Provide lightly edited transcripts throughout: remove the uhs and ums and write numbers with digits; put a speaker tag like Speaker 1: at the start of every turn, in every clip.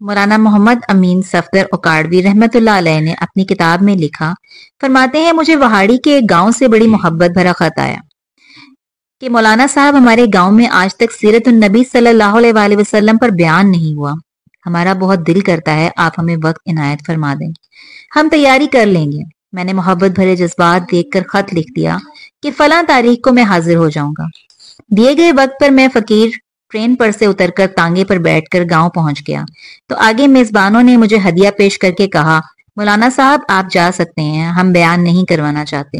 Speaker 1: مولانا محمد امین صفدر اکاڑوی رحمت اللہ علیہ نے اپنی کتاب میں لکھا، فرماتے ہیں مجھے وہاڑی کے ایک گاؤں سے بڑی محبت بھرا خط آیا کہ مولانا صاحب ہمارے گاؤں میں آج تک سیرت النبی صلی اللہ علیہ وآلہ وسلم پر بیان نہیں ہوا، ہمارا بہت دل کرتا ہے آپ ہمیں وقت عنایت فرما دیں، ہم تیاری کر لیں گے۔ میں نے محبت بھرے جذبات دیکھ کر خط لکھ دیا کہ فلاں تاریخ کو میں حاضر ہو جاؤں گا۔ دیے گئے وقت پر میں فقیر ٹرین پر سے اتر کر تانگے پر بیٹھ کر گاؤں پہنچ گیا تو آگے میزبانوں نے مجھے ہدیہ پیش کر کے کہا، مولانا صاحب آپ جا سکتے ہیں، ہم بیان نہیں کروانا چاہتے۔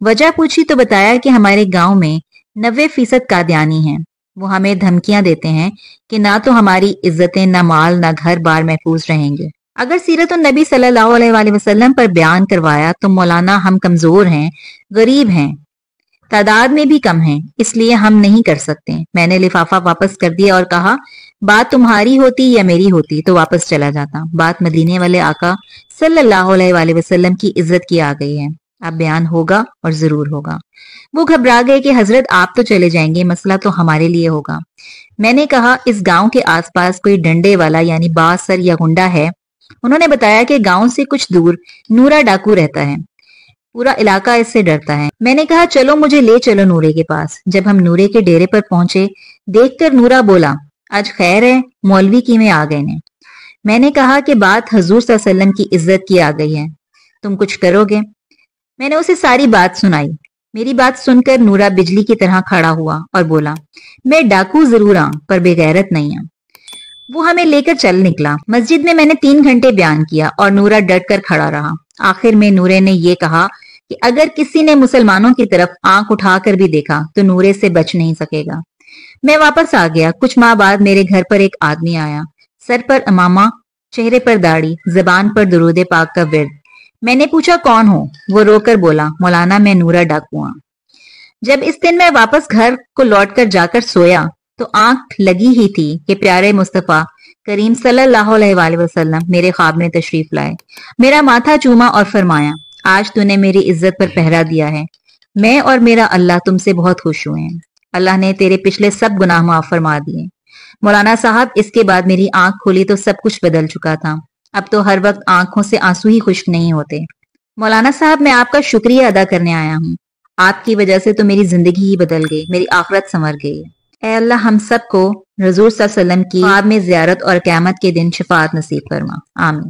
Speaker 1: وجہ پوچھی تو بتایا کہ ہمارے گاؤں میں 90% قادیانی ہیں، وہ ہمیں دھمکیاں دیتے ہیں کہ نہ تو ہماری عزتیں، نہ مال، نہ گھر بار محفوظ رہیں گے۔ اگر سیرت النبی صلی اللہ علیہ وآلہ وسلم پر بیان کروایا تو مولانا ہم کمزور ہیں، غریب ہیں، تعداد میں بھی کم ہیں، اس لیے ہم نہیں کر سکتے۔ میں نے لفافہ واپس کر دیا اور کہا بات تمہاری ہوتی یا میری ہوتی تو واپس چلا جاتا، بات مدینے والے آقا صلی اللہ علیہ وآلہ وسلم کی عزت کی آ گئی ہے، اب بیان ہوگا اور ضرور ہوگا۔ وہ گھبرا گئے کہ حضرت آپ تو چلے جائیں گے، مسئلہ تو ہمارے لیے ہوگا۔ میں نے کہا اس گاؤں کے آس پاس کوئی ڈنڈے والا یعنی باز سر یا گنڈا ہے؟ انہوں نے بتایا کہ گاؤں سے کچھ دور نورا ڈاکو رہتا ہے، پورا علاقہ اس سے ڈرتا ہے۔ میں نے کہا چلو مجھے لے چلو نورے کے پاس۔ جب ہم نورے کے ڈیرے پر پہنچے دیکھ کر نورا بولا، آج خیر ہے، مولوی کی میں آ گئے نے۔ میں نے کہا کہ بات حضور صلی اللہ علیہ وسلم کی عزت کی آ گئی ہے، تم کچھ کرو گے؟ میں نے اسے ساری بات سنائی۔ میری بات سن کر نورا بجلی کی طرح کھڑا ہوا اور بولا، میں ڈاکو ضرور ہوں پر بے غیرت نہیں ہوں۔ وہ ہمیں لے کر چل نکلا۔ مسجد میں نے 3 گھنٹے بیان کیا اور نورا ڈٹ کر کھڑا رہا۔ آخر میں نورے نے یہ کہا کہ اگر کسی نے مسلمانوں کی طرف آنکھ اٹھا کر بھی دیکھا تو نورے سے بچ نہیں سکے گا۔ میں واپس آ گیا۔ کچھ ماہ بعد میرے گھر پر ایک آدمی آیا، سر پر امامہ، چہرے پر داڑھی، زبان پر درود پاک کا ورد۔ میں نے پوچھا کون ہو؟ وہ رو کر بولا، مولانا میں نورا ڈاکو ہوں۔ جب اس دن میں واپس گھر کو لوٹ کر جا کر سویا تو آنکھ لگی ہی تھی کہ پیارے مصطفیٰ کریم صلی اللہ علیہ وآلہ وسلم میرے خواب میں تشریف لائے، میرا ماتھا چوما اور فرمایا، آج تو نے میری عزت پر پہرا دیا ہے، میں اور میرا اللہ تم سے بہت خوش ہوئے ہیں، اللہ نے تیرے پچھلے سب گناہ معاف فرما دیے۔ مولانا صاحب اس کے بعد میری آنکھ کھلی تو سب کچھ بدل چکا تھا، اب تو ہر وقت آنکھوں سے آنسو ہی خشک نہیں ہوتے۔ مولانا صاحب میں آپ کا شکریہ ادا کرنے آیا ہوں، آپ کی وجہ سے تو میری زندگی ہی بدل گئی، میری آخرت سنور گئی۔ اے اللہ ہم سب کو حضور صلی اللہ علیہ وسلم کی خواب میں زیارت اور قیامت کے دن شفاعت نصیب فرما، آمین۔